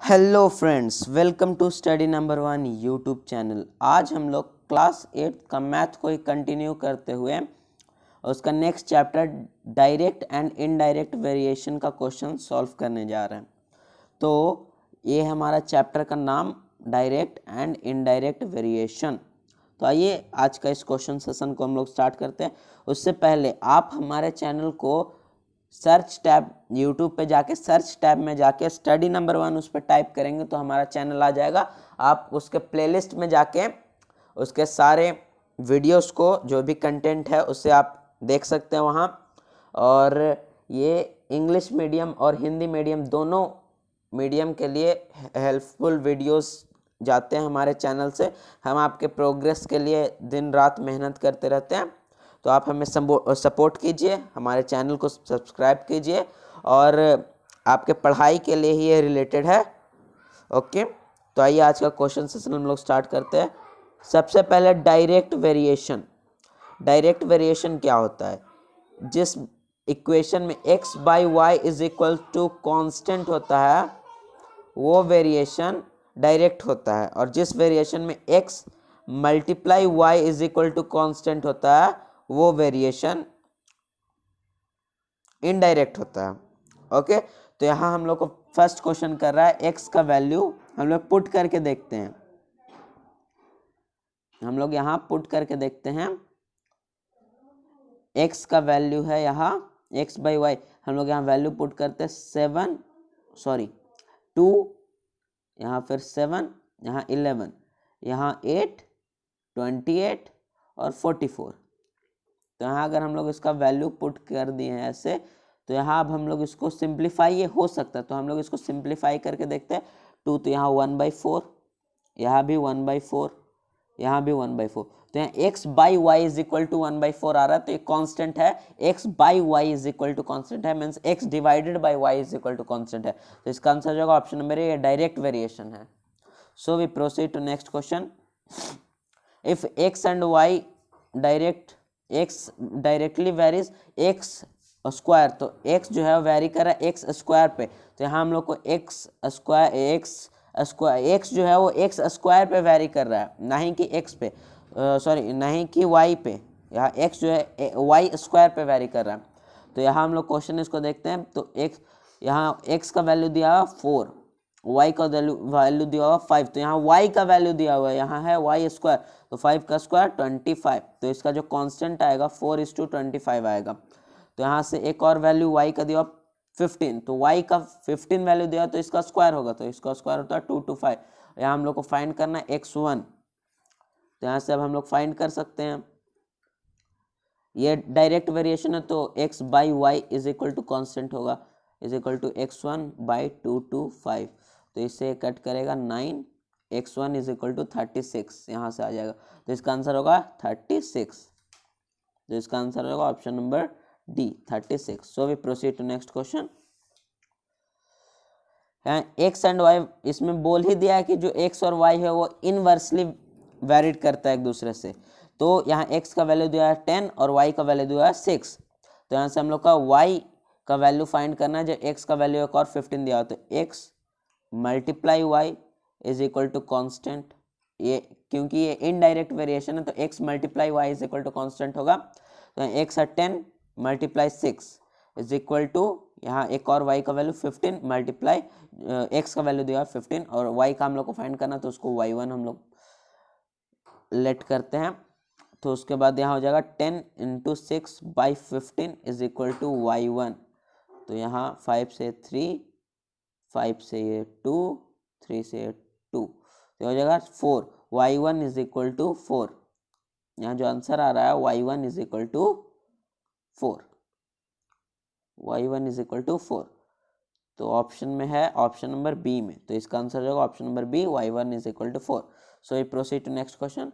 Hello friends, welcome to study number 1 YouTube channel. आज हम लोग क्लास 8 का मैथ को ही कंटिन्यू करते हुए उसका next chapter direct and indirect variation का क्वेश्चन सॉल्व करने जा रहे हैं। तो ये हमारा चैप्टर का नाम डायरेक्ट एंड इनडायरेक्ट वेरिएशन। तो आइए आज का इस क्वेश्चन सेशन को हम लोग स्टार्ट करते हैं। उससे पहले आप हमारे चैनल को सर्च टैब यूट्यूब पे जाके सर्च टैब में जाके स्टडी नंबर 1 उस पर टाइप करेंगे तो हमारा चैनल आ जाएगा। आप उसके प्लेलिस्ट में जाके उसके सारे वीडियोस को जो भी कंटेंट है उससे आप देख सकते हैं वहाँ। और ये इंग्लिश मीडियम और हिंदी मीडियम दोनों मीडियम के लिए हेल्पफुल वीडियोस जाते हैं हमारे चैनल से। हम आपके प्रोग्रेस के लिए दिन रात मेहनत करते रहते हैं। तो आप हमें सपोर्ट कीजिए, हमारे चैनल को सब्सक्राइब कीजिए और आपके पढ़ाई के लिए ही ये रिलेटेड है। ओके, तो आइए आज का क्वेश्चन सेशन हम लोग स्टार्ट करते हैं। सबसे पहले डायरेक्ट वेरिएशन। डायरेक्ट वेरिएशन क्या होता है? जिस इक्वेशन में x by Y is equal to constant होता है वो वेरिएशन डायरेक्ट होता है, और जिस वेरिएशन में x multiply y is equal to constant होता है वो वेरिएशन इनडायरेक्ट होता है। ओके, तो यहाँ हम लोग को फर्स्ट क्वेश्चन कर रहा है x का वैल्यू हम लोग पुट करके देखते हैं। हम लोग यहाँ पुट करके देखते हैं। x का वैल्यू है यहाँ x बाई वाई, हम लोग यहाँ वैल्यू पुट करते हैं 2, यहाँ फिर 7, यहाँ 11, यहाँ 8, 28 और 44। तो यहाँ अगर हम लोग इसका वैल्यू पुट कर दिए हैं ऐसे, तो यहाँ अब हम लोग इसको सिंप्लीफाई ये हो सकता है, तो हम लोग इसको सिंप्लीफाई करके देखते हैं। 2 तो यहाँ 1/4, यहाँ भी 1/4, यहाँ भी 1/4। तो यहाँ x by Y is equal to 1/4 आ रहा है, तो ये कांस्टेंट है। x by Y is equal to constant है, means x divided by Y is equal to constant है। तो इसका आंसर जो होगा option number A, direct variation है। So we proceed to next question. If x and y direct x directly varies x square, तो x जो है very कर रहा है x स्क्वायर पे, तो यहाँ हम लोग को x जो है वो x स्क्वायर पे वेरी कर रहा है, नहीं कि x पे, नहीं कि y पे। यहाँ x जो है y स्क्वायर पे वेरी कर रहा है। तो यहाँ हम लोग क्वेश्चन इसको देखते हैं। तो x यहाँ x का वैल्यू दिया हुआ 4, y का वैल्यू दिया हुआ 5, तो यहाँ y का वैल्यू दिया हुआ है, यहाँ है y स्क्वायर, तो 5 का स्क्वायर 25। तो इसका जो कांस्टेंट आएगा 4:25 आएगा। तो यहाँ से एक और वैल्यू y का दिया 15, तो y का 15 वैल्यू दिया तो इसका स्क्वायर होगा, तो इसका स्क्वायर होता है 2 to 5। यहाँ हम लोग को फाइंड करना है x1, तो यहाँ से अब हम लोग फाइंड कर सकते हैं। ये डायरेक्ट वेरिएशन है, तो x by Y is equal to constant होगा, is equal to x1/2 to 5। तो इससे कट करेगा 9, x1 इज इक्वल टू 36, यहाँ से आ जाएगा। तो इसका आंसर होगा 36। तो इसका आंसर होगा option number D, 36। So we proceed to next question. X and Y इसमें बोल ही दिया है कि जो एक्स और वाई है वो इनवर्सली वेरिड करता है एक दूसरे से। तो यहाँ x का वैल्यू दिया है 10 और y का वैल्यू दिया है 6। तो यहाँ से हम लोग का y का वैल्यू फाइंड करना है, जब x का वैल्यू एक और 15 दिया हो, तो x multiply y is equal to constant. ये क्योंकि ये इनडायरेक्ट वेरिएशन है, तो x multiply y is equal to constant होगा। तो x है 10 मल्टीप्लाई 6 इज इक्वल टू, यहाँ एक और y का वैल्यू 15 मल्टीप्लाई x का वैल्यू दिया 15 और y का हम लोग को फाइंड करना, तो उसको y1 हम लोग लेट करते हैं। तो उसके बाद यहाँ हो जाएगा 10 × 6/15 इज इक्वल टू y1। तो यहाँ 5 से 3, 5 से ये 2, 3 से 2, तो हो जाएगा 4, y1 इज इक्वल टू 4। यहाँ जो आंसर आ रहा है y1 is equal to 4, y1 is equal to 4। तो ऑप्शन में है ऑप्शन नंबर बी में, तो इसका आंसर होगा option number B, y1 is equal to 4। So we proceed to next question.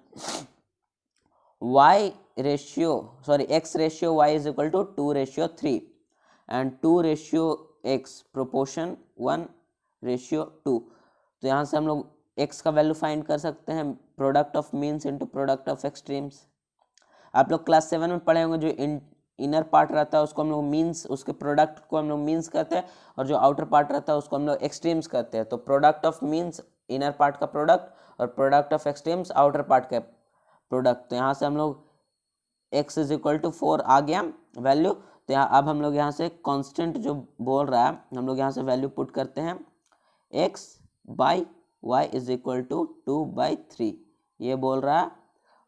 x ratio y is equal to 2:3 and 2:x proportion 1:2। तो यहाँ से हम लोग x का वैल्यू फाइंड कर सकते हैं, product of means into product of extremes. आप लोग क्लास 7 में पढ़े होंगे जो इनर पार्ट रहता है उसको हम लोग मीन्स, उसके प्रोडक्ट को हम लोग मीन्स कहते हैं, और जो आउटर पार्ट रहता है उसको हम लोग एक्सट्रीम्स कहते हैं। तो product of means inner part का प्रोडक्ट और product of extremes outer part का प्रोडक्ट। तो यहाँ से हम लोग x इज इक्वल टू 4 आ गया वैल्यू। तो यहाँ अब हम लोग यहाँ से कांस्टेंट जो बोल रहा है हम लोग यहाँ से वैल्यू पुट करते हैं, x by Y is equal to 2/3 ये बोल रहा है,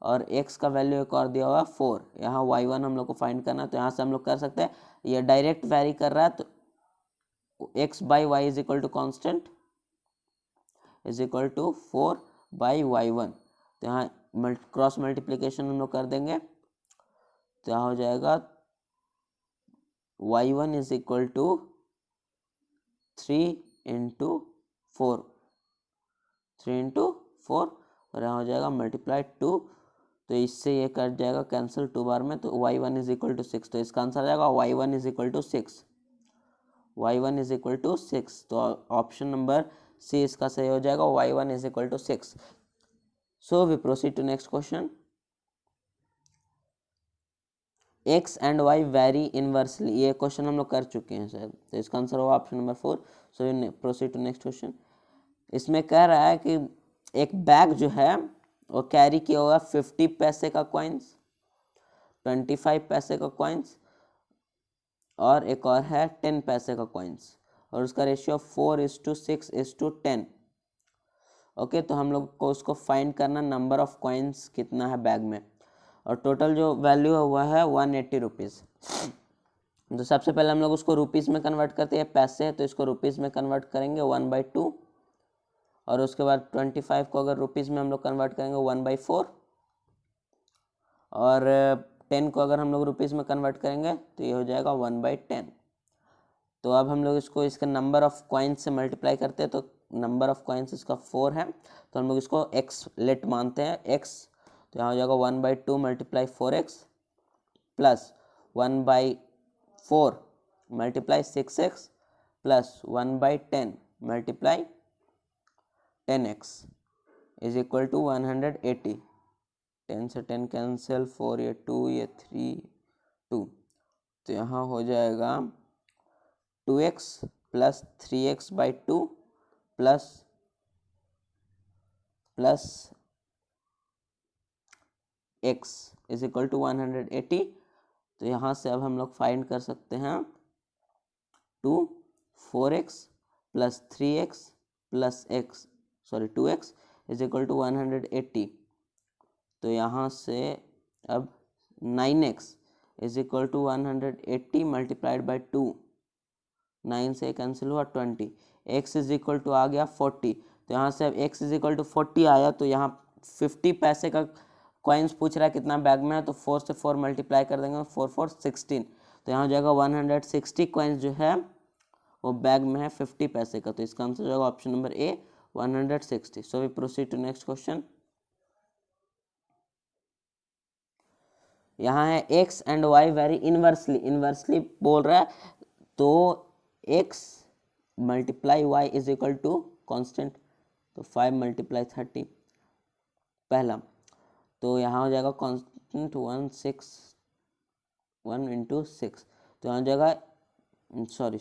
और x का वैल्यू एक और दिया हुआ 4, यहाँ y1 हम लोग को फाइंड करना है। तो यहाँ से हम लोग कर सकते हैं, ये डायरेक्ट वैरी कर रहा है, तो x by Y is equal to constant is equal to 4/y1। तो यहाँ क्रॉस मल्टीप्लीकेशन हम लोग कर देंगे, तो यहाँ हो जाएगा y1 is equal to 3 into 4, 3 into 4, और यहाँ हो जाएगा मल्टीप्लाई 2। तो इससे ये कट जाएगा कैंसिल 2 बार में, तो y1 इज इक्वल टू 6। तो इसका आंसर आ जाएगा y1 is equal to 6, y1 is equal to 6। तो ऑप्शन नंबर सी इसका सही हो जाएगा, y1 is equal to 6। So we proceed to next question. x and y vary inversely, ये क्वेश्चन हम लोग कर चुके हैं शायद, तो इसका आंसर होगा option number 4। So proceed to next question. इसमें कह रहा है कि एक बैग जो है वो कैरी किया हुआ 50 पैसे का कॉइन्स, 25 पैसे का कॉइन्स, और एक और है 10 पैसे का कॉइन्स, और उसका रेशियो 4:6:10। ओके, तो हम लोग को उसको फाइंड करना नंबर ऑफ कॉइन्स कितना है बैग में, और टोटल जो वैल्यू है वह है 180 रुपीज़। तो सबसे पहले हम लोग उसको रुपीज़ में कन्वर्ट करते हैं, पैसे है तो इसको रुपीज़ में कन्वर्ट करेंगे 1/2, और उसके बाद 25 को अगर रुपीज़ में हम लोग कन्वर्ट करेंगे 1/4, और 10 को अगर हम लोग रुपीज़ में कन्वर्ट करेंगे तो ये हो जाएगा 1/10। तो अब हम लोग इसको इसके नंबर ऑफ कॉइन्स से मल्टीप्लाई करते हैं, तो नंबर ऑफ कॉइन्स इसका 4 है, तो हम लोग इसको x लेट मानते हैं x। तो यहाँ हो जाएगा 1/2 multiply 4x plus 1/4 multiply 6x plus 1/10 multiply 10x is equal to 180। 10 से 10 कैंसिल, 4 ये 2 ये 3 2, तो यहाँ हो जाएगा 2x plus 3x/2 plus x is equal to 180। तो यहाँ से अब हम लोग फाइंड कर सकते हैं 4x plus 3x plus x, sorry 2x is equal to 180। तो यहाँ से अब 9x is equal to 180 multiplied by 2, 9 से कैंसिल हुआ 20, x इज इक्वल टू आ गया 40। तो यहाँ से अब x इज इक्वल टू 40 आया, तो यहाँ 50 पैसे का कॉइन्स पूछ रहा है कितना बैग में है, तो 4 से 4 मल्टीप्लाई कर देंगे, 4 4 16। तो यहाँ हो जाएगा 160 कॉइन्स जो है वो बैग में है 50 पैसे का। तो इसका आंसर हो जाएगा option number A 160। So we proceed to next question. यहाँ है x and y vary inversely, inversely बोल रहा है, तो x multiply y is equal to constant, तो 5 मल्टीप्लाई 30 पहला, तो यहाँ हो जाएगा कॉन्स्टेंट 1 इंटू 6, तो यहाँ हो जाएगा सॉरी,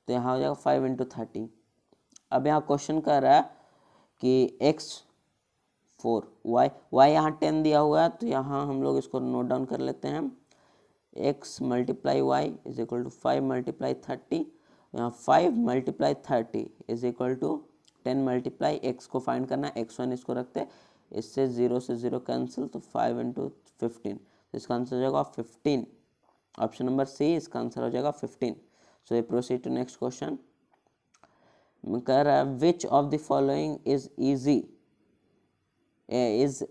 तो यहाँ हो जाएगा 5 इंटू 30। अब यहाँ क्वेश्चन कर रहा है कि x 4 y यहाँ 10 दिया हुआ है, तो यहाँ हम लोग इसको नोट डाउन कर लेते हैं, x multiply y is equal to 5 multiply 30, यहाँ 5 multiply 30 is equal to 10 multiply x को फाइंड करना है, x1 इसको रखते हैं, इससे 0 से 0 कैंसिल, तो 5 इंटू 15, तो इसका आंसर हो जाएगा 15। ऑप्शन नंबर सी इसका आंसर हो जाएगा 15। सो ये प्रोसीड टू नेक्स्ट क्वेश्चन। कह रहा है which of the following is easy is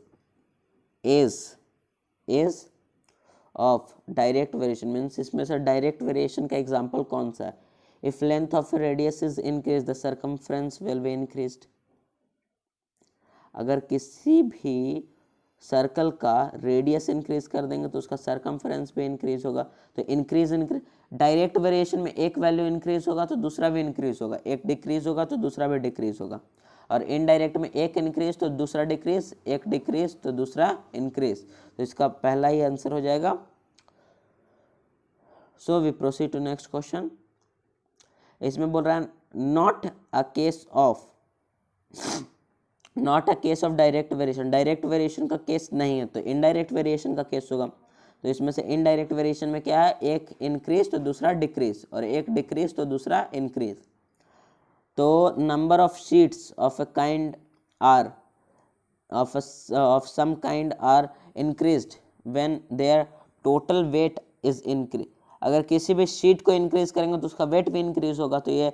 of direct variation, means इसमें से डायरेक्ट वेरिएशन का एग्जाम्पल कौन सा है। If length of radius is increase the circumference will be increased. अगर किसी भी सर्कल का रेडियस इंक्रीज कर देंगे तो उसका सर्कमफ्रेंस भी इंक्रीज होगा। तो इंक्रीज डायरेक्ट वेरिएशन में एक वैल्यू इंक्रीज होगा तो दूसरा भी इंक्रीज होगा, एक डिक्रीज होगा तो दूसरा भी डिक्रीज होगा। और इनडायरेक्ट में एक इंक्रीज तो दूसरा डिक्रीज, एक डिक्रीज तो दूसरा इंक्रीज, तो इसका पहला ही आंसर हो जाएगा। So we proceed to next question. इसमें बोल रहा है not a case of direct variation, direct variation का केस नहीं है तो इनडायरेक्ट वेरिएशन का केस होगा। तो इसमें से इनडायरेक्ट वेरिएशन में क्या है, एक इंक्रीज तो दूसरा डिक्रीज, और एक डिक्रीज तो दूसरा इंक्रीज। तो number of sheets of a kind are of some kind are increased when their total weight is increased। अगर किसी भी शीट को इंक्रीज करेंगे तो उसका वेट भी इंक्रीज होगा, तो ये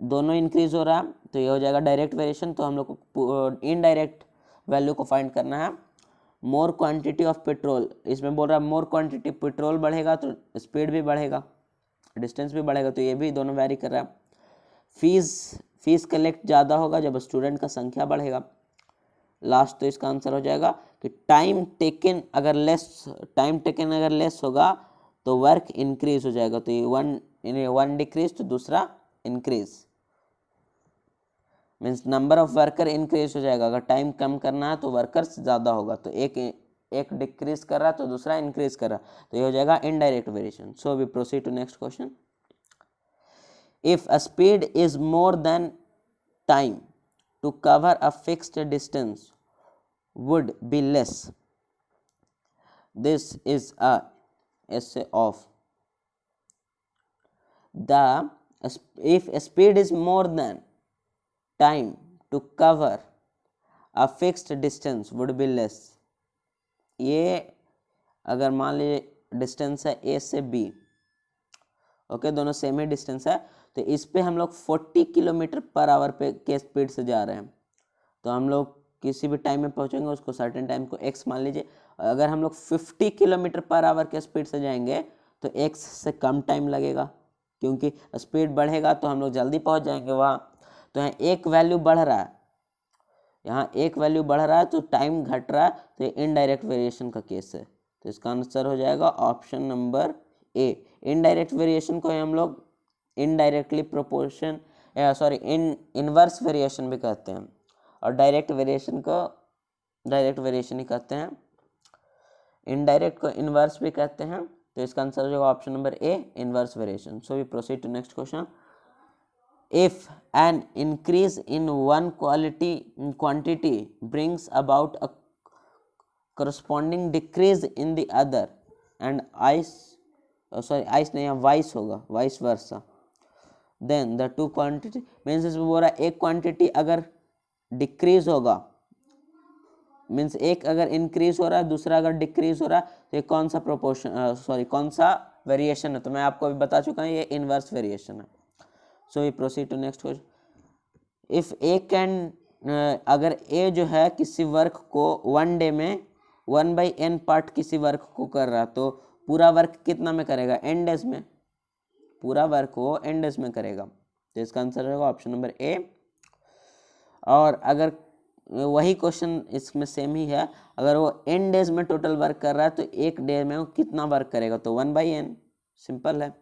दोनों इंक्रीज हो रहा है, तो ये हो जाएगा डायरेक्ट वेरिएशन। तो हम लोग को इनडायरेक्ट वैल्यू को फाइंड करना है। मोर क्वांटिटी ऑफ पेट्रोल, इसमें बोल रहा है मोर क्वांटिटी पेट्रोल बढ़ेगा तो स्पीड भी बढ़ेगा, डिस्टेंस भी बढ़ेगा, तो ये भी दोनों वैरी कर रहा है। फीस कलेक्ट ज़्यादा होगा जब स्टूडेंट का संख्या बढ़ेगा। लास्ट तो इसका आंसर हो जाएगा कि टाइम टेकन अगर लेस होगा तो वर्क इंक्रीज हो जाएगा, तो ये वन डिक्रीज तो दूसरा increase, means number of worker increase हो जाएगा। अगर टाइम कम करना है तो वर्कर्स ज़्यादा होगा, तो एक डिक्रीज कर रहा है तो दूसरा इंक्रीज कर रहा है, तो ये हो जाएगा indirect variation. So we proceed to next question. If a speed is more than time to cover a fixed distance would be less. This is a essay of the if speed is more than time to cover a fixed distance would be less। ये अगर मान लीजिए distance है ए से B, okay, दोनों same ही distance है, तो इस पे हम लोग 40 किलोमीटर पर आवर पे के स्पीड से जा रहे हैं, तो हम लोग किसी भी टाइम में पहुंचेंगे, उसको सर्टेन टाइम को x मान लीजिए। अगर हम लोग 50 किलोमीटर पर आवर के स्पीड से जाएंगे तो x से कम टाइम लगेगा, क्योंकि स्पीड बढ़ेगा तो हम लोग जल्दी पहुंच जाएंगे वहाँ। तो यहाँ एक वैल्यू बढ़ रहा है, तो टाइम घट रहा है, तो ये इनडायरेक्ट वेरिएशन का केस है, तो इसका आंसर हो जाएगा ऑप्शन नंबर ए। इनडायरेक्ट वेरिएशन को हम लोग इनडायरेक्टली प्रोपोर्शन इनवर्स वेरिएशन भी कहते हैं, और डायरेक्ट वेरिएशन को डायरेक्ट वेरिएशन ही कहते हैं, इनडायरेक्ट को इनवर्स भी कहते हैं, तो इसका आंसर हो जाएगा option number A, inverse variation. So we proceed to next question. If an increase in one quantity brings about a corresponding decrease in the other and vice होगा, vice versa, then the two quantity means इसमें बोल रहा है एक quantity अगर decrease होगा, means एक अगर इंक्रीज हो रहा है दूसरा अगर डिक्रीज हो रहा है, तो ये कौन सा कौन सा वेरिएशन है, तो मैं आपको अभी बता चुका हूँ ये इनवर्स वेरिएशन है। So we proceed to next question. If A can अगर ए जो है किसी वर्क को वन डे में 1/n पार्ट किसी वर्क को कर रहा है, तो पूरा वर्क कितना में करेगा, n डेज में, पूरा वर्क वो n डेज में करेगा, तो इसका आंसर होगा ऑप्शन नंबर ए। और अगर वही क्वेश्चन इसमें सेम ही है, अगर वो n डेज में टोटल वर्क कर रहा है तो एक डे में वो कितना वर्क करेगा, तो 1/n, सिंपल है।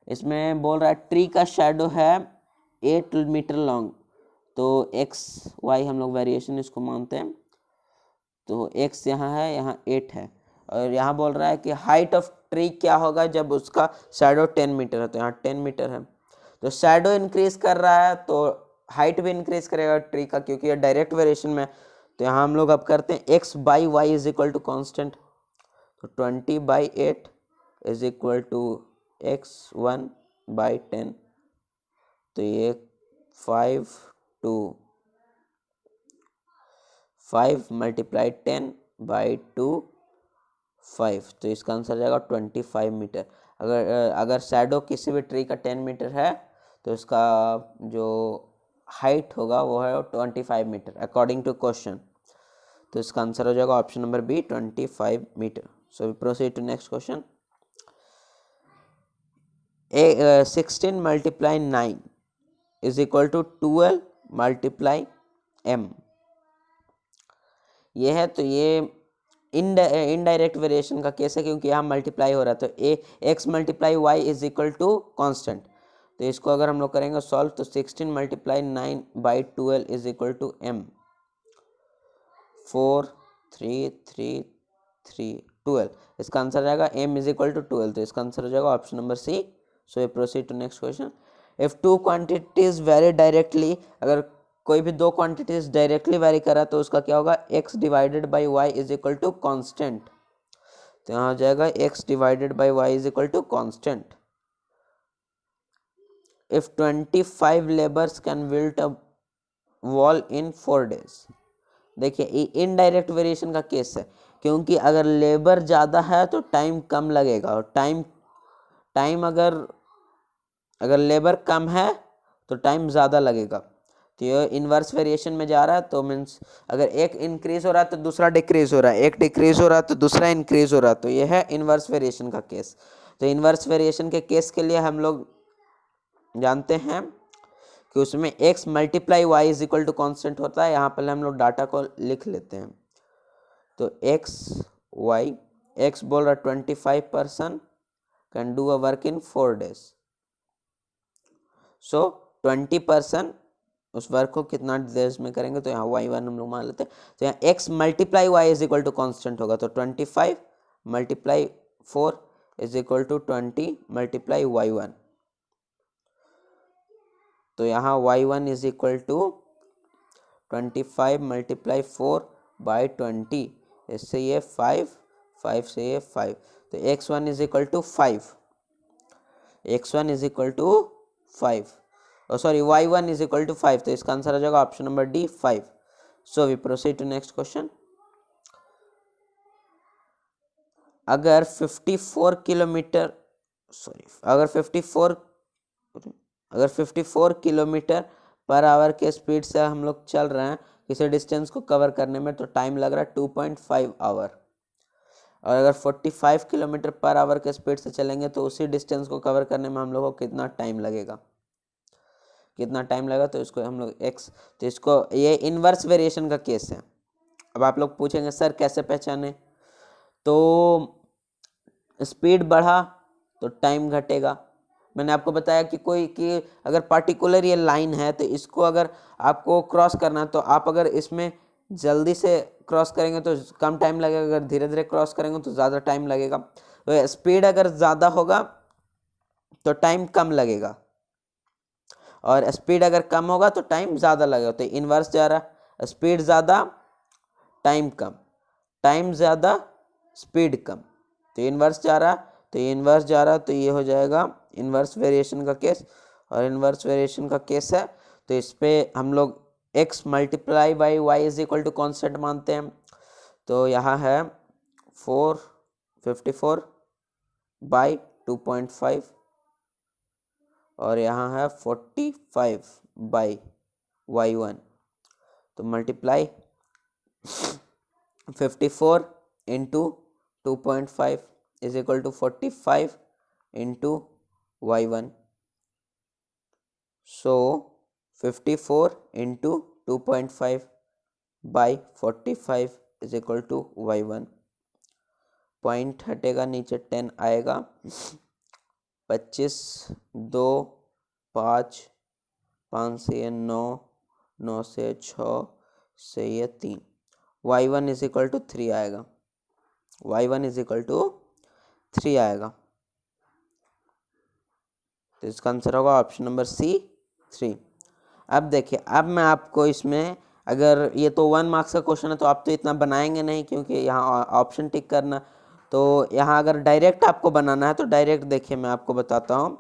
इसमें बोल रहा है ट्री का शेडो है 8 मीटर लॉन्ग, तो x y हम लोग वेरिएशन इसको मानते हैं, तो x यहाँ है, यहाँ 8 है, और यहाँ बोल रहा है कि हाइट ऑफ ट्री क्या होगा जब उसका शैडो 10 मीटर है, तो यहाँ 10 मीटर है, तो शैडो इंक्रीज कर रहा है तो हाइट भी इंक्रीज करेगा ट्री का, क्योंकि ये डायरेक्ट वेरिएशन में। तो यहाँ हम लोग अब करते हैं x/y is equal to constant, तो 20/8 इज इक्वल टू x1/10, तो ये 5 × 10/2 5, तो इसका आंसर जाएगा 25 मीटर। अगर शैडो किसी भी ट्री का 10 मीटर है तो इसका जो हाइट होगा वो है 25 मीटर अकॉर्डिंग टू क्वेश्चन, तो इसका आंसर हो जाएगा option number B, 25 metre. So we proceed to next question. 16 × 9 is equal to 12 × m, ये है, तो ये इनडायरेक्ट वेरिएशन का केस है, क्योंकि यहाँ मल्टीप्लाई हो रहा है, तो x × y is equal to constant, तो इसको अगर हम लोग करेंगे सॉल्व तो 16 multiply 9 by 12 is equal to m 4 3 3 3 12। इसका आंसर जाएगा m इज इक्वल टू 12, तो इसका आंसर हो जाएगा option number C. So we proceed to next question. If two quantities vary directly, अगर कोई भी दो क्वांटिटीज डायरेक्टली वेरी करा तो उसका क्या होगा, x divided by Y is equal to constant. तो यहाँ हो जाएगा x divided by Y is equal to constant. If 25 labours can build a wall in 4 days। देखिए ये इनडायरेक्ट वेरिएशन का केस है, क्योंकि अगर लेबर ज़्यादा है तो टाइम कम लगेगा, और टाइम अगर लेबर कम है तो टाइम ज़्यादा लगेगा। तो ये इन्वर्स वेरिएशन में जा रहा है, तो मीन्स अगर एक इंक्रीज हो रहा है तो दूसरा डिक्रीज हो रहा है, एक डिक्रीज हो रहा है तो दूसरा इंक्रीज हो रहा है, तो ये है इन्वर्स वेरिएशन का केस। तो इन्वर्स वेरिएशन के केस के लिए हम लोग जानते हैं कि उसमें x multiply y is equal to constant होता है। यहाँ पहले हम लोग डाटा को लिख लेते हैं। तो x बोल रहा 25% can do a work in 4 days। सो 20% उस वर्क को कितना देर में करेंगे, तो यहाँ y1 हम लोग मान लेते हैं। तो यहाँ x multiply y is equal to constant होगा, तो 25 multiply 4 is equal to 20 multiply y1। तो यहाँ y1 is equal to 25 multiply 4 by 20, इससे ये 5 से ये 5, तो x1 is equal to 5, x1 is equal to 5, sorry y1 is equal to 5, तो इसका आंसर आ जाएगा option number D 5। So we proceed to next question. अगर 54 किलोमीटर किलोमीटर पर आवर के स्पीड से हम लोग चल रहे हैं किसी डिस्टेंस को कवर करने में, तो टाइम लग रहा है 2.5 आवर। और अगर 45 किलोमीटर पर आवर के स्पीड से चलेंगे तो उसी डिस्टेंस को कवर करने में हम लोग को कितना टाइम लगेगा, तो इसको हम लोग x, तो इसको ये इन्वर्स वेरिएशन का केस है। अब आप लोग पूछेंगे सर कैसे पहचाने, तो स्पीड बढ़ा तो टाइम घटेगा। मैंने आपको बताया कि अगर पार्टिकुलर ये लाइन है तो इसको अगर आपको क्रॉस करना है तो आप अगर इसमें जल्दी से क्रॉस करेंगे तो कम टाइम लगेगा, अगर धीरे धीरे क्रॉस करेंगे तो ज़्यादा टाइम लगेगा। तो स्पीड अगर ज़्यादा होगा तो टाइम कम लगेगा, और स्पीड अगर कम होगा तो टाइम ज़्यादा लगेगा। तो इन्वर्स जा रहा है, स्पीड ज़्यादा टाइम कम, टाइम ज़्यादा स्पीड कम, तो इन्वर्स जा रहा, तो ये हो जाएगा इन्वर्स वेरिएशन का केस। और इन्वर्स वेरिएशन का केस है तो इस पे हम लोग x multiply by Y is equal to constant मानते हैं। तो यहाँ है 54 बाई 2.5 और यहाँ है 45 बाई y1, तो multiply 54 into 2.5 is equal to 45 into y1। सो 54 into 2.5 by 45 is equal to y1। Point हटेगा नीचे 10 आएगा, 25 2 5 5 से ये 9 9 से 6 से ये 3, y1 इज इक्वल टू 3 आएगा, y1 इज इक्वल टू 3 आएगा। तो इसका आंसर होगा ऑप्शन नंबर सी 3। अब देखिए, अब मैं आपको इसमें, अगर ये तो 1 मार्क्स का क्वेश्चन है तो आप तो इतना बनाएंगे नहीं क्योंकि यहाँ ऑप्शन टिक करना, तो यहाँ अगर डायरेक्ट आपको बनाना है तो डायरेक्ट देखिए मैं आपको बताता हूँ।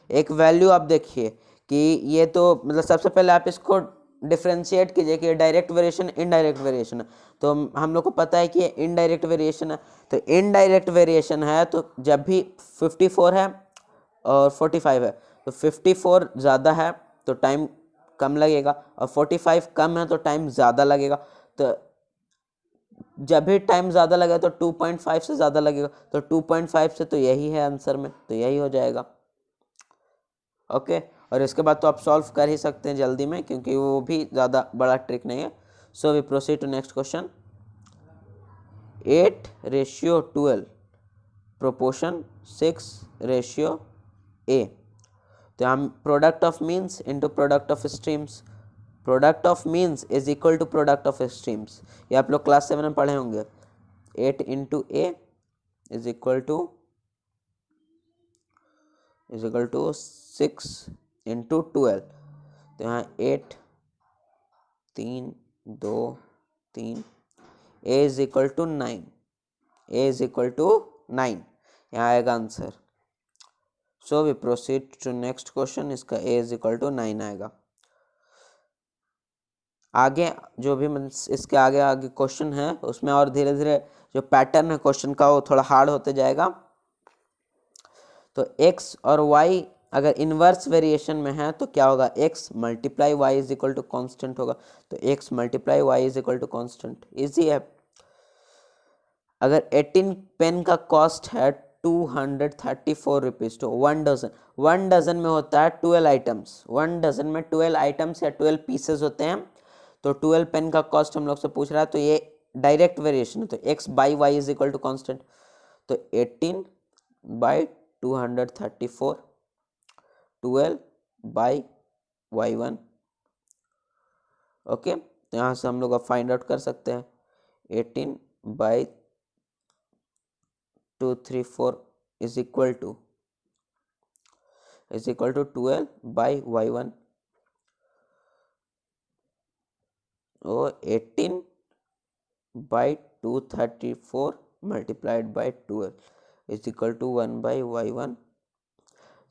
एक वैल्यू आप देखिए कि ये तो मतलब सबसे पहले आप इसको डिफ्रेंशिएट कीजिए कि डायरेक्ट वेरिएशन इनडायरेक्ट वेरिएशन है। तो हम लोग को पता है कि ये इनडायरेक्ट वेरिएशन है, तो इनडायरेक्ट वेरिएशन है तो जब भी 54 है और 45 है तो 54 ज़्यादा है तो टाइम कम लगेगा, और 45 कम है तो टाइम ज़्यादा लगेगा। तो जब भी टाइम ज़्यादा लगेगा तो 2.5 से ज़्यादा लगेगा, तो 2.5 से तो यही है आंसर में, तो यही हो जाएगा। ओके, और इसके बाद तो आप सॉल्व कर ही सकते हैं जल्दी में क्योंकि वो भी ज़्यादा बड़ा ट्रिक नहीं है। So we proceed to next question. 8:12 proportion 6:A। तो हम product of means into product of extremes, product of means is equal to product of extremes, ये आप लोग क्लास 7 में पढ़े होंगे। 8 into A is equal to 6 into 12, तो यहाँ 8 3 2 3, A is equal to 9, A is equal to 9, यहाँ आएगा answer. So we proceed to next question, इसका ए इज इक्वल टू 9 आएगा। आगे जो भी इसके आगे आगे क्वेश्चन है उसमें और धीरे धीरे जो पैटर्न है क्वेश्चन का वो थोड़ा हार्ड होते जाएगा। तो x और y अगर इनवर्स वेरिएशन में है तो क्या होगा, x multiply y is equal to constant होगा, तो x multiply y is equal to constant, easy है। अगर 18 पेन का कॉस्ट है 234 रुपीज, तो 1 डजन में होता है 12 आइटम्स, 1 डजन में 12 आइटम्स या 12 पीसेस होते हैं, तो 12 पेन का कॉस्ट हम लोग से पूछ रहा है, तो ये डायरेक्ट वेरिएशन है, तो x by Y is equal to constant, तो 18 बाई 234, 12 बाई y1, ओके। तो यहाँ से हम लोग अब फाइंड आउट कर सकते हैं 18 by 234 is equal to 12 by y1, और 18 by 234 multiplied by 12 is equal to 1 by y1।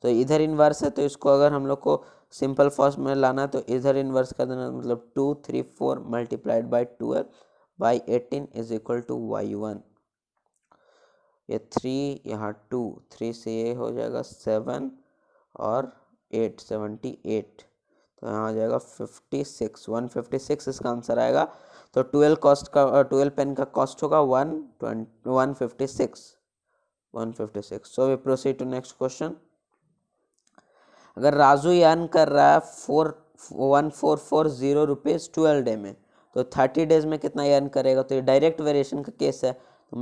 तो इधर इन्वर्स है, तो इसको अगर हम लोग को सिंपल फॉर्म में लाना है तो इधर इन्वर्स कर देना, मतलब 234 multiplied by 12 by 18 is equal to y1। ये 3 यहाँ 2, 3 से ये हो जाएगा 7 और 8 78, तो यहाँ आ जाएगा 56, 156 इसका आंसर आएगा। तो 12 पेन का कॉस्ट होगा 156। So we proceed to next question. अगर राजू अर्न कर रहा है 1440 रुपीज़ 12 डे में, तो 30 डेज में कितना अर्न करेगा, तो ये डायरेक्ट वेरिएशन का केस है, तो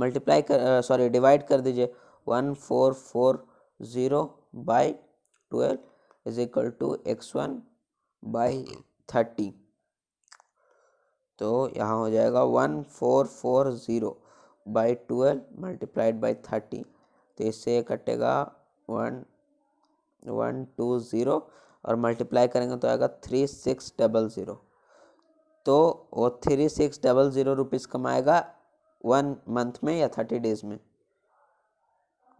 डिवाइड कर दीजिए 1440 by 12 is equal to x1 by 30, तो यहाँ हो जाएगा 1440 बाई 12 मल्टीप्लाइड बाई 30, तो इससे कटेगा 120 और मल्टीप्लाई करेंगे तो आएगा 3600, तो वो 3600 रुपीज़ कमाएगा 1 मंथ में या 30 डेज में,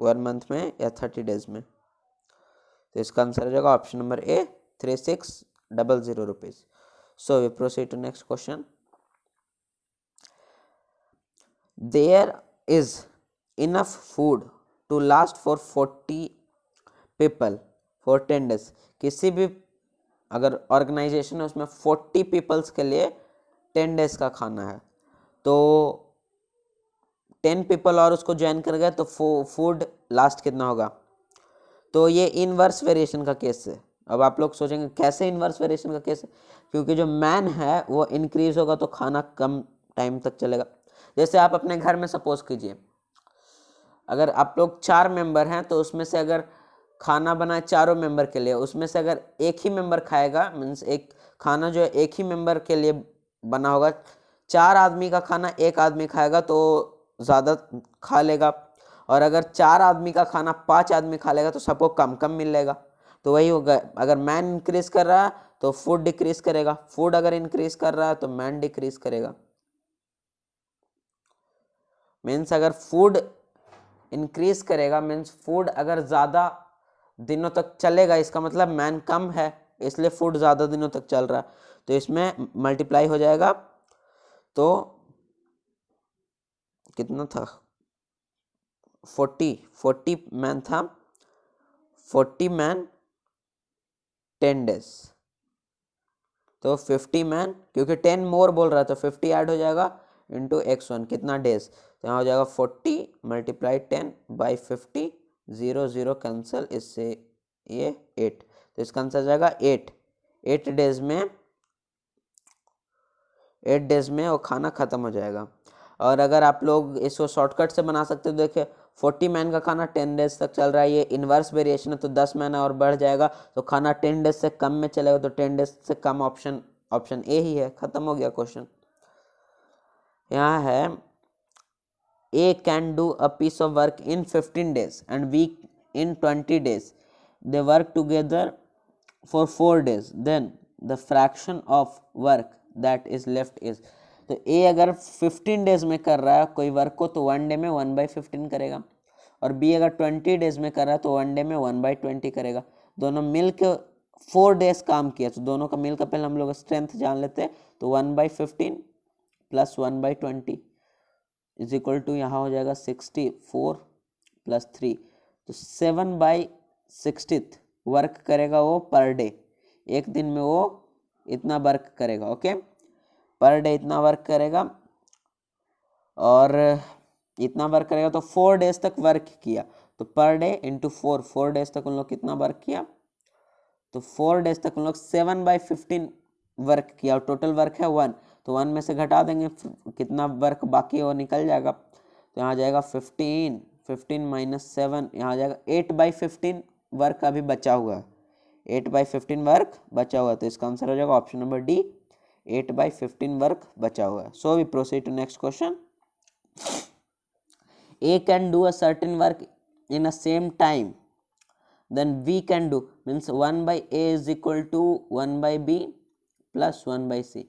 1 मंथ में या 30 डेज में, तो इसका आंसर हो जाएगा option number A 3600 rupees. So we proceed to next question. There is enough food to last for 40 people for 10 days, किसी भी अगर ऑर्गेनाइजेशन है उसमें 40 पीपल्स के लिए 10 डेज का खाना है, तो 10 पीपल और उसको ज्वाइन कर गए तो फूड लास्ट कितना होगा, तो ये इनवर्स वेरिएशन का केस है। अब आप लोग सोचेंगे कैसे इनवर्स वेरिएशन का केस है, क्योंकि जो मैन है वो इंक्रीज होगा तो खाना कम टाइम तक चलेगा। जैसे आप अपने घर में सपोज कीजिए, अगर आप लोग 4 मेंबर हैं, तो उसमें से अगर खाना बनाए चारों मेंबर के लिए, उसमें से अगर एक ही मेंबर खाएगा, मीन्स एक खाना जो है एक ही मेंबर के लिए बना होगा, 4 आदमी का खाना एक आदमी खाएगा तो ज़्यादा खा लेगा, और अगर 4 आदमी का खाना 5 आदमी खा लेगा तो सबको कम कम मिलेगा। तो वही होगा, अगर मैन इंक्रीज कर रहा है तो फूड डिक्रीज करेगा, फूड अगर इंक्रीज कर रहा है तो मैन डिक्रीज करेगा। मीन्स अगर फूड इंक्रीज करेगा, मीन्स फूड अगर ज़्यादा दिनों तक चलेगा, इसका मतलब मैन कम है, इसलिए फूड ज़्यादा दिनों तक चल रहा है, तो इसमें मल्टीप्लाई हो जाएगा, तो कितना था 40 मैन था, 40 मैन 10 डेज, तो 50 मैन, क्योंकि 10 मोर बोल रहा था 50 ऐड हो जाएगा इंटू x1 कितना डेज, तो यहाँ हो जाएगा 40 मल्टीप्लाई 10 बाई 50, 0 0 कैंसिल, इससे ये 8, तो इसका आंसर जाएगा 8 डेज में वो खाना ख़त्म हो जाएगा। और अगर आप लोग इसको शॉर्टकट से बना सकते हो, देखिए 40 मैन का खाना 10 डेज तक चल रहा है, ये इन्वर्स वेरिएशन है तो 10 मैन और बढ़ जाएगा, तो खाना 10 डेज से कम में चलेगा, तो 10 डेज से कम ऑप्शन ए ही है। खत्म हो गया क्वेश्चन। यहाँ है A can do a piece of work in 15 days and B in 20 days. They work together for 4 days. Then the fraction of work that is left is, तो A अगर 15 days में कर रहा है कोई वर्क को तो 1 डे में 1/15 करेगा, और B अगर 20 डेज में कर रहा है तो 1 डे में 1/20 करेगा। दोनों मिल के 4 डेज काम किया, तो दोनों का मिल का पहले हम लोग स्ट्रेंथ जान लेते हैं, तो 1/15 प्लस 1/20 इज इक्वल टू यहाँ हो जाएगा 64 प्लस 3, तो 7/60 वर्क करेगा वो पर डे, एक दिन में वो इतना वर्क करेगा। ओके, पर डे इतना वर्क करेगा, और इतना वर्क करेगा तो 4 डेज तक वर्क किया, तो पर डे इंटू 4 डेज तक उन लोग कितना वर्क किया, तो 4 डेज तक उन लोग 7/15 वर्क किया, और टोटल वर्क है 1, तो 1 में से घटा देंगे कितना वर्क बाकी है वो निकल जाएगा, तो यहाँ जाएगा 15 माइनस 7, यहाँ जाएगा 8/15 वर्क अभी बचा हुआ है, 8/15 वर्क बचा हुआ है, तो इसका आंसर हो जाएगा ऑप्शन नंबर डी, 8/15 वर्क बचा हुआ है। So we proceed to next question. A can do a certain work in a same time, then B can do, means 1/A is equal to 1/B plus 1/C।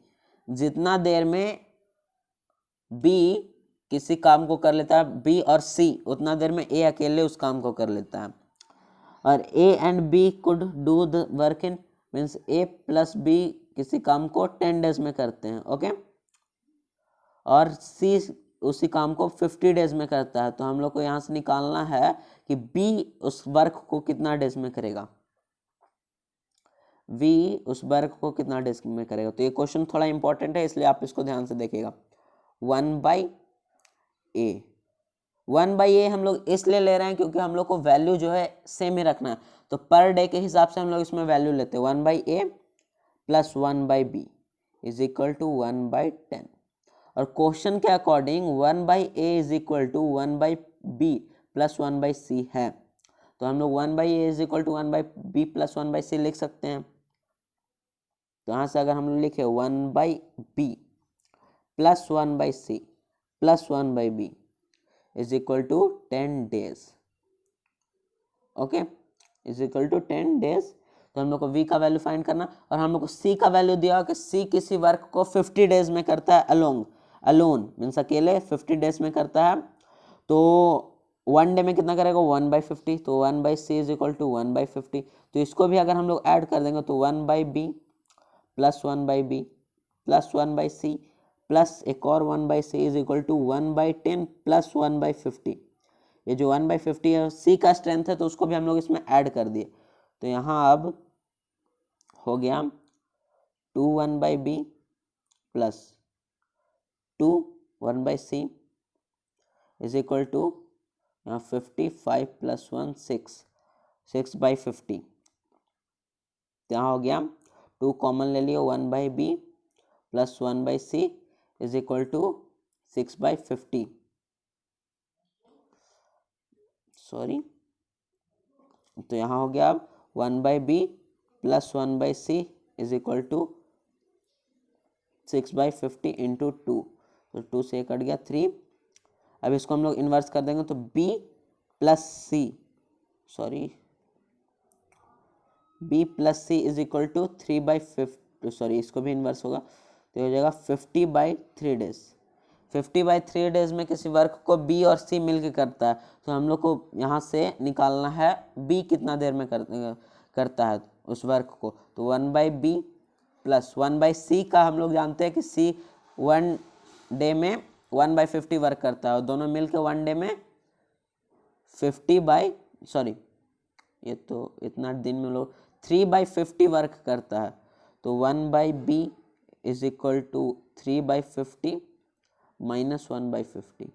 जितना देर में B किसी काम को कर लेता है, B और C, उतना देर में A अकेले उस काम को कर लेता है, और A and B could do the work in, means A plus B किसी काम को 10 डेज में करते हैं। ओके, और C उसी काम को 50 डेज में करता है, तो हम लोग को यहाँ से निकालना है कि B उस वर्क को कितना डेज में करेगा, V उस वर्क को कितना डेज में करेगा। तो ये क्वेश्चन थोड़ा इंपॉर्टेंट है, इसलिए आप इसको ध्यान से देखिएगा। 1/A हम लोग इसलिए ले रहे हैं क्योंकि हम लोग को वैल्यू जो है सेम ही रखना है, तो पर डे के हिसाब से हम लोग इसमें वैल्यू लेते हैं। 1/A plus 1/B is equal to 1/10, और क्वेश्चन के according 1/A is equal to 1/B plus 1/C है, तो हम लोग 1/A is equal to 1/B plus 1/C लिख सकते हैं। तो यहाँ से अगर हम लोग लिखे 1/B plus 1/C plus 1/B is equal to 10 days. Okay, is equal to 10 days. तो हम लोग को V का वैल्यू फाइंड करना, और हम लोग को C का वैल्यू दिया कि C किसी वर्क को 50 डेज में करता है अलोन मीन्स अकेले 50 डेज में करता है, तो 1 डे में कितना करेगा 1/50, तो 1/C इज इक्वल टू 1/50। तो इसको भी अगर हम लोग ऐड कर देंगे तो 1/B plus 1/B plus 1/C plus एक और 1/C is equal to 1/10 plus 1/50। ये जो 1/50 है C का स्ट्रेंथ है, तो उसको भी हम लोग इसमें ऐड कर दिए, तो यहाँ अब हो गया 2 1/B plus 2 1/C is equal to यहाँ 55 प्लस 1 6/50। यहाँ हो गया 2 कॉमन ले लियो 1/B plus 1/C is equal to 6/50, sorry, तो यहाँ हो गया अब 1/B plus 1/C is equal to 6/50 into 2, तो 2 से कट गया 3। अब इसको हम लोग इन्वर्स कर देंगे तो B plus C, sorry, B plus C is equal to 3/50, sorry इसको भी इन्वर्स होगा, तो हो जाएगा 50/3 डेज। 50/3 डेज में किसी वर्क को B और C मिलकर करता है, तो हम लोग को यहाँ से निकालना है B कितना देर में करता है उस वर्क को, तो 1/B प्लस 1/C का हम लोग जानते हैं कि C 1 डे में 1/50 वर्क करता है, और दोनों मिलकर 1 डे में 50 ये तो इतना दिन में लोग 3/50 वर्क करता है, तो 1/B is equal to 3/50 minus 1/50,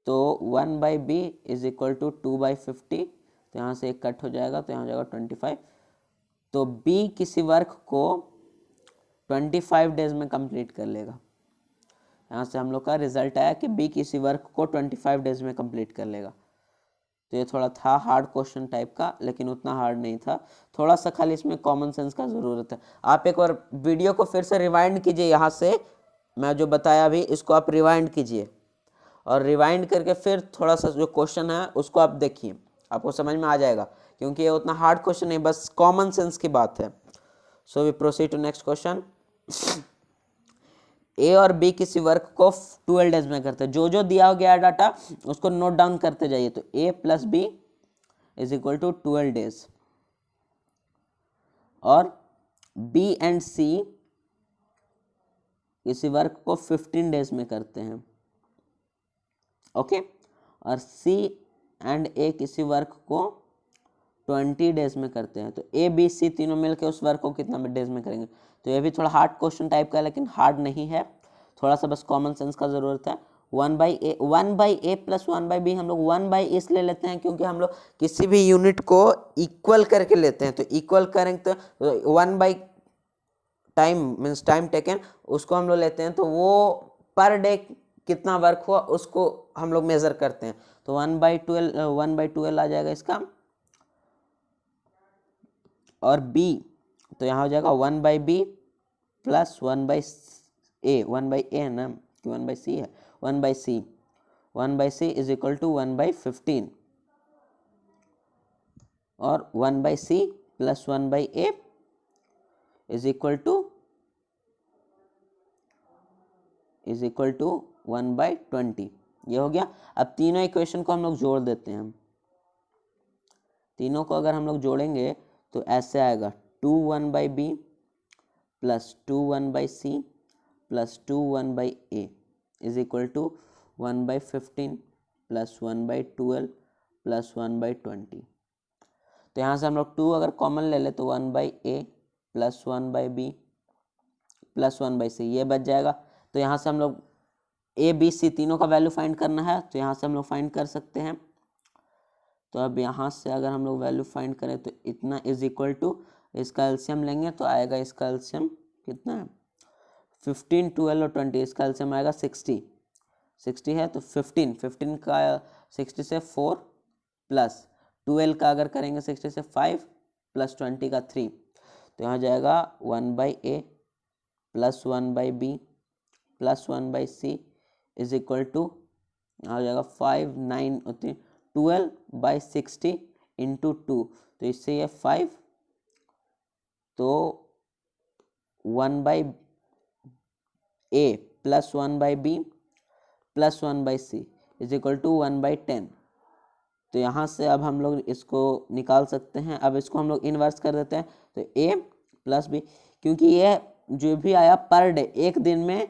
तो 1/B इज इक्वल टू 2/50, तो यहाँ से एक कट हो जाएगा, तो यहाँ हो जाएगा 25। तो B किसी वर्क को 25 डेज में कंप्लीट कर लेगा, यहाँ से हम लोग का रिजल्ट आया कि बी किसी वर्क को 25 डेज में कंप्लीट कर लेगा। तो ये थोड़ा था हार्ड क्वेश्चन टाइप का, लेकिन उतना हार्ड नहीं था, थोड़ा सा खाली इसमें कॉमन सेंस का ज़रूरत है। आप एक बार वीडियो को फिर से रिवाइंड कीजिए, यहाँ से मैं जो बताया अभी इसको आप रिवाइंड कीजिए और रिवाइंड करके फिर थोड़ा सा जो क्वेश्चन है उसको आप देखिए, आपको समझ में आ जाएगा, क्योंकि ये उतना हार्ड क्वेश्चन नहीं, बस कॉमन सेंस की बात है। So we proceed to next question. A और बी किसी वर्क को 12 डेज में करते हैं। जो जो दिया गया डाटा उसको नोट डाउन करते जाइए। तो A plus B is equal to 12 days और बी एंड सी किसी वर्क को 15 डेज में करते हैं। ओके और सी एंड ए किसी वर्क को 20 डेज में करते हैं। तो ए बी सी तीनों मिलकर उस वर्क को कितना डेज में करेंगे। तो ये भी थोड़ा हार्ड क्वेश्चन टाइप का है, लेकिन हार्ड नहीं है, थोड़ा सा बस कॉमन सेंस का ज़रूरत है। 1/a प्लस 1/b हम लोग 1/a इसलिए लेते हैं क्योंकि हम लोग किसी भी यूनिट को इक्वल करके लेते हैं। तो इक्वल करेंगे तो 1 टाइम मीन्स टाइम टेकन उसको हम लोग लेते हैं, तो वो पर डे कितना वर्क हुआ उसको हम लोग मेजर करते हैं। तो 1/12 आ जाएगा इसका। और b तो यहाँ हो जाएगा 1/b प्लस 1/a 1/a है ना कि 1/c है 1/c इज इक्वल टू 1/15 और 1/c plus 1/a is equal to 1/20। ये हो गया। अब तीनों इक्वेशन को हम लोग जोड़ देते हैं। तीनों को अगर हम लोग जोड़ेंगे तो ऐसे आएगा 2 1/b plus 2 1/c plus 2 1/a is equal to 1/15 plus 1/12 plus 1/20। तो यहाँ से हम लोग 2 अगर कॉमन ले ले तो 1/a plus 1/b plus 1/c ये बच जाएगा। तो यहाँ से हम लोग a b c तीनों का वैल्यू फाइंड करना है, तो यहाँ से हम लोग फाइंड कर सकते हैं। तो अब यहाँ से अगर हम लोग वैल्यू फाइंड करें तो इतना इज इक्वल टू, इसका एलसीएम लेंगे तो आएगा, इसका एलसीएम कितना है 15 12 और 20, इसका एलसीएम आएगा 60 है। तो 15 का 60 से 4 प्लस 12 का अगर करेंगे 60 से 5 प्लस 20 का 3, तो यहाँ जाएगा 1/a plus 1/b plus 1/c is equal to, यहाँ हो जाएगा 5 9 होती 12/60 इंटू 2, तो इससे ये 5, तो 1/a plus 1/b plus 1/c is equal to 1/10। तो यहाँ से अब हम लोग इसको निकाल सकते हैं। अब इसको हम लोग इन्वर्स कर देते हैं। तो a प्लस b, क्योंकि ये जो भी आया पर डे, एक दिन में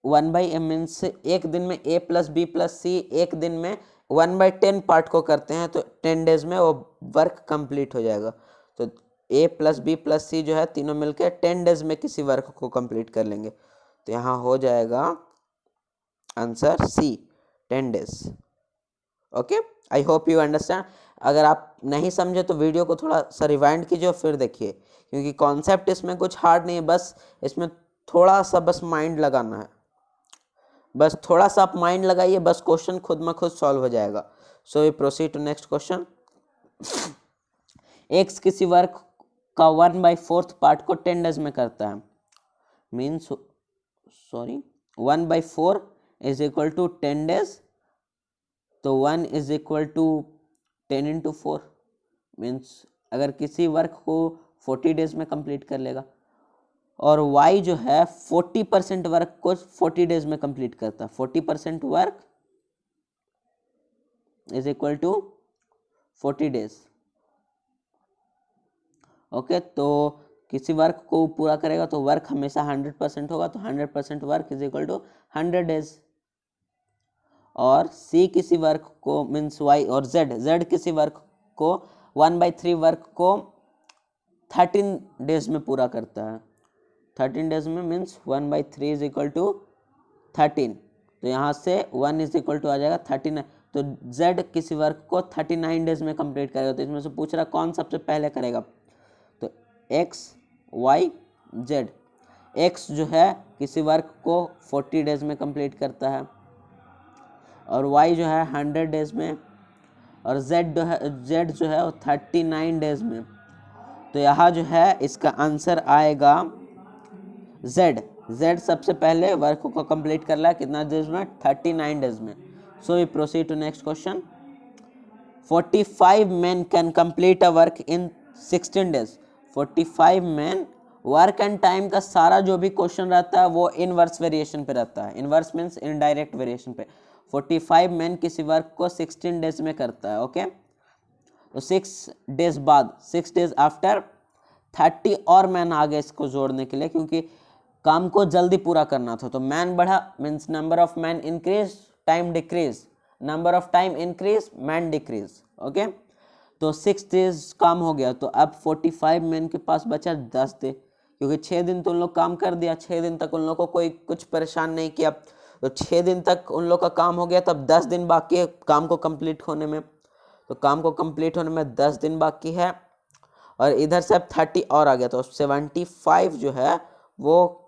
1/m मीन्स एक दिन में a plus b plus c एक दिन में 1/10 पार्ट को करते हैं, तो 10 डेज में वो वर्क कंप्लीट हो जाएगा। तो a plus b plus c जो है तीनों मिलकर 10 डेज में किसी वर्क को कंप्लीट कर लेंगे। तो यहाँ हो जाएगा answer C 10 days. Okay, I hope you understand. अगर आप नहीं समझे तो वीडियो को थोड़ा सा रिवाइंड कीजिए और फिर देखिए, क्योंकि कॉन्सेप्ट इसमें कुछ हार्ड नहीं है, बस इसमें थोड़ा सा बस माइंड लगाना है। बस थोड़ा सा आप माइंड लगाइए, बस क्वेश्चन खुद में खुद सॉल्व हो जाएगा। So we proceed to next question. X किसी वर्क का 1/4 पार्ट को 10 डेज में करता है, means 1/4 is equal to 10 days, तो 1 is equal to 10 into 4, means अगर किसी वर्क को 40 डेज में कंप्लीट कर लेगा। और y जो है 40% वर्क को 40 डेज में कंप्लीट करता है। 40% work is equal to 40 days. Okay, तो किसी वर्क को पूरा करेगा तो वर्क हमेशा 100% होगा, तो 100% work is equal to 100 days. और C किसी वर्क को मीन्स Y और Z किसी वर्क को 1/3 वर्क को 13 डेज में पूरा करता है। 13 डेज में मीन्स 1/3 इज इक्वल टू 13, तो यहाँ से 1 इज इक्वल टू आ जाएगा 39। तो Z किसी वर्क को 39 डेज में कंप्लीट करेगा। तो इसमें से पूछ रहा कौन सबसे पहले करेगा, तो X Y Z। x जो है किसी वर्क को 40 डेज में कंप्लीट करता है और y जो है 100 डेज में और z जो है वो 39 डेज में। तो यहाँ जो है इसका आंसर आएगा z सबसे पहले वर्क को कंप्लीट कर रहा है कितना डेज में, 39 डेज में। So we proceed to next question. 45 men can complete a work in 16 days। 45 men work and time का सारा जो भी क्वेश्चन रहता है वो इनवर्स वेरिएशन पे रहता है। इनवर्स मीन्स इनडायरेक्ट वेरिएशन पे। 45 men किसी वर्क को 16 डेज में करता है। ओके, तो 6 डेज बाद, 6 डेज आफ्टर 30 और मैन आ गए इसको जोड़ने के लिए, क्योंकि काम को जल्दी पूरा करना था। तो मैन बढ़ा means number of man increase, time decrease, number of time increase, man decrease. Okay, तो 6 डेज काम हो गया। तो अब 45 मैन के पास बचा 10 दिन, क्योंकि 6 दिन तो उन लोग काम कर दिया, 6 दिन तक उन लोग को कोई कुछ परेशान नहीं किया। तो 6 दिन तक उन लोग का काम हो गया, तब 10 दिन बाकी है काम को कंप्लीट होने में। तो काम को कंप्लीट होने में 10 दिन बाकी है और इधर से अब 30 और आ गया, तो 75 जो है वो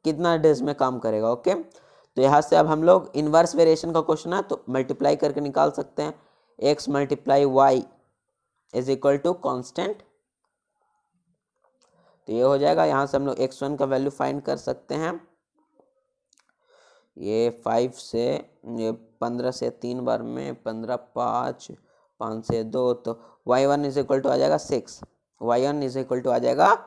कितना डेज में काम करेगा। ओके, तो यहाँ से अब हम लोग इनवर्स वेरिएशन का क्वेश्चन है तो मल्टीप्लाई करके निकाल सकते हैं। x multiply y is equal to constant, तो ये हो जाएगा। यहाँ से हम लोग x1 का वैल्यू फाइंड कर सकते हैं। ये 5 से, ये 15 से 3 बार में 15, 5 से 2, तो y1 इज इक्वल टू आ जाएगा 6। y1 इज इक्वल टू आ जाएगा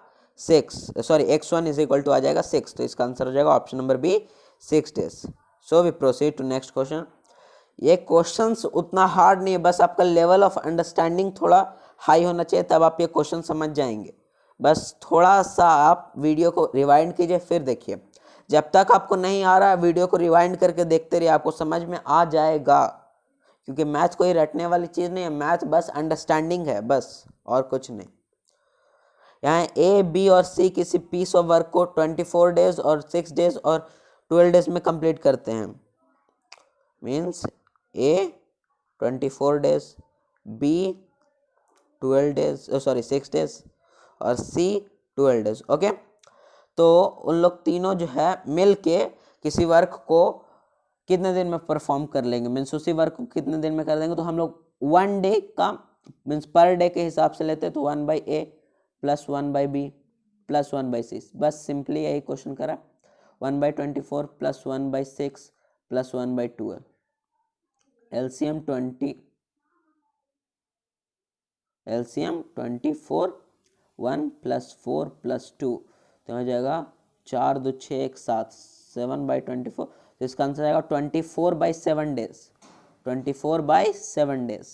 6, sorry x1 is equal to आ जाएगा 6। तो इसका आंसर हो जाएगा option number B, 6 days. So we proceed to next question. ये क्वेश्चंस उतना हार्ड नहीं है, बस आपका लेवल ऑफ अंडरस्टैंडिंग थोड़ा हाई होना चाहिए, तब आप ये क्वेश्चन समझ जाएंगे। बस थोड़ा सा आप वीडियो को रिवाइंड कीजिए फिर देखिए। जब तक आपको नहीं आ रहा है वीडियो को रिवाइंड करके देखते रहिए, आपको समझ में आ जाएगा। क्योंकि मैथ कोई रटने वाली चीज़ नहीं है, मैथ बस अंडरस्टैंडिंग है, बस और कुछ नहीं। यहाँ ए, बी और सी किसी पीस ऑफ वर्क को 24 डेज और 6 डेज और 12 डेज में कंप्लीट करते हैं। Means A 24 days, B 12 days, sorry 6 days और सी 12 डेज। ओके, तो उन लोग तीनों जो है मिल के किसी वर्क को कितने दिन में परफॉर्म कर लेंगे, मीन्स उसी वर्क को कितने दिन में कर देंगे। तो हम लोग 1 डे का मीन्स पर डे के हिसाब से लेते हैं, तो 1/a plus 1/b plus 1/c। बस सिंपली यही क्वेश्चन करा। 1/24 plus 1/6 plus 1/12, LCM 24, 1 plus 4 plus 2, तो हो जाएगा 4, 2, 6, 1, 7, 7/24। तो इसका आंसर आएगा 24/7 डेज, 24/7 डेज।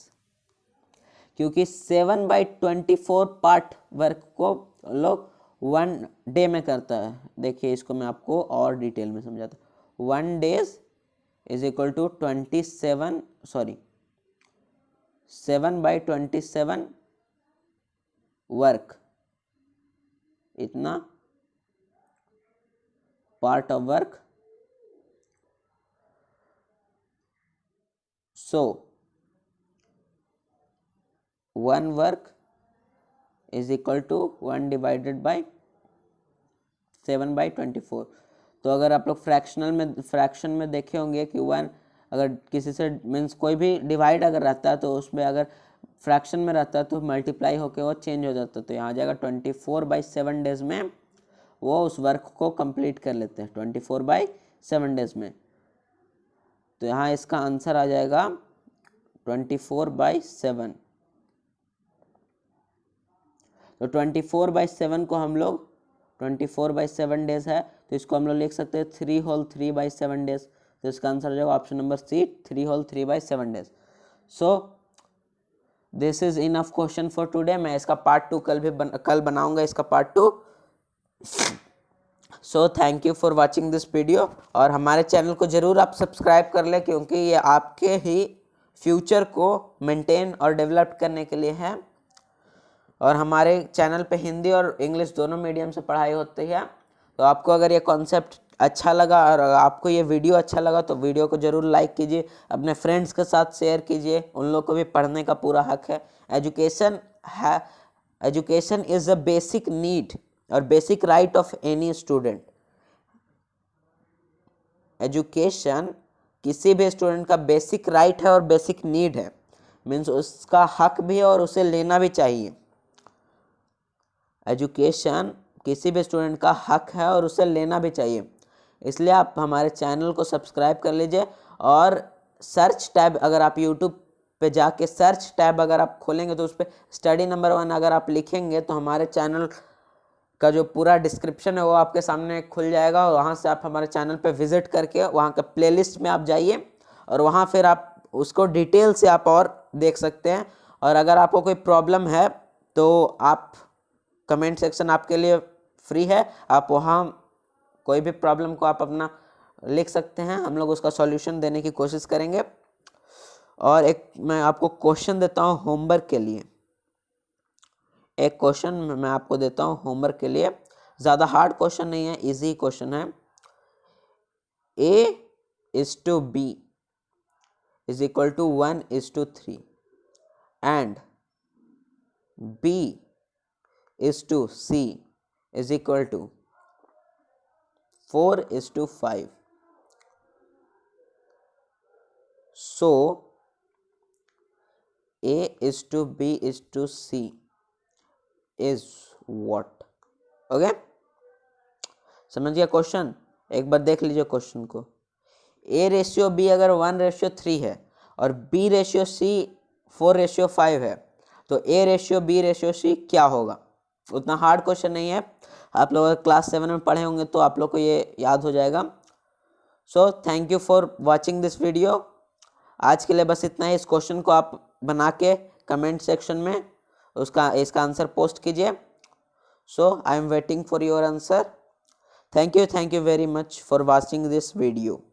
क्योंकि 7/24 पार्ट वर्क को लोग 1 डे में करता है। देखिए इसको मैं आपको और डिटेल में समझाता हूँ। 1 days is equal to 7/27 work, इतना part of work. So 1 work is equal to 1 divided by 7/24। तो अगर आप लोग फ्रैक्शन में देखे होंगे कि 1 अगर किसी से मीन्स कोई भी डिवाइड अगर रहता है तो उसमें अगर फ्रैक्शन में रहता है तो मल्टीप्लाई होकर वो चेंज हो जाता है। तो यहाँ आ जाएगा 24/7 डेज में वो उस वर्क को कंप्लीट कर लेते हैं, 24/7 डेज में। तो यहाँ इसका आंसर आ जाएगा 24/7। तो 24/7 को हम लोग 24/7 डेज है, तो इसको हम लोग लिख सकते हैं 3 होल 3/7 डेज। तो इसका आंसर हो जाएगा option number C, 3 whole 3/7 days. So this is enough question for today. मैं इसका पार्ट 2 कल बनाऊंगा इसका part 2। So thank you for watching this video, और हमारे चैनल को ज़रूर आप सब्सक्राइब कर लें, क्योंकि ये आपके ही फ्यूचर को मेंटेन और डेवलप करने के लिए है। और हमारे चैनल पे हिंदी और इंग्लिश दोनों मीडियम से पढ़ाई होती है। तो आपको अगर ये कॉन्सेप्ट अच्छा लगा और आपको ये वीडियो अच्छा लगा तो वीडियो को ज़रूर लाइक कीजिए, अपने फ्रेंड्स के साथ शेयर कीजिए, उन लोग को भी पढ़ने का पूरा हक है। Education is a basic need और basic right of any student. Education किसी भी स्टूडेंट का बेसिक राइट है और बेसिक नीड है, मीन्स उसका हक भी है और उसे लेना भी चाहिए। एजुकेशन किसी भी स्टूडेंट का हक है और उसे लेना भी चाहिए। इसलिए आप हमारे चैनल को सब्सक्राइब कर लीजिए और सर्च टैब, अगर आप यूट्यूब पे जाके सर्च टैब अगर आप खोलेंगे तो उस पर स्टडी नंबर 1 अगर आप लिखेंगे तो हमारे चैनल का जो पूरा डिस्क्रिप्शन है वो आपके सामने खुल जाएगा और वहाँ से आप हमारे चैनल पे विजिट करके वहाँ के प्लेलिस्ट में आप जाइए और वहाँ फिर आप उसको डिटेल से आप और देख सकते हैं। और अगर आपको कोई प्रॉब्लम है तो आप कमेंट सेक्शन आपके लिए फ्री है, आप वहाँ कोई भी प्रॉब्लम को आप अपना लिख सकते हैं, हम लोग उसका सॉल्यूशन देने की कोशिश करेंगे। और एक मैं आपको क्वेश्चन देता हूँ होमवर्क के लिए, एक क्वेश्चन मैं आपको देता हूँ होमवर्क के लिए, ज़्यादा हार्ड क्वेश्चन नहीं है, इजी क्वेश्चन है। A:B is equal to 1:3 and B:C is equal to 4:5. So A:B:C is what? Okay, समझ गया क्वेश्चन? एक बार देख लीजिए क्वेश्चन को। A:B अगर 1:3 है और B:C 4:5 है तो A:B:C क्या होगा? उतना हार्ड क्वेश्चन नहीं है, आप लोग क्लास 7 में पढ़े होंगे तो आप लोग को ये याद हो जाएगा। सो thank you for watching this video. आज के लिए बस इतना ही। इस क्वेश्चन को आप बना के कमेंट सेक्शन में इसका आंसर पोस्ट कीजिए। So I am waiting for your answer. Thank you very much for watching this video.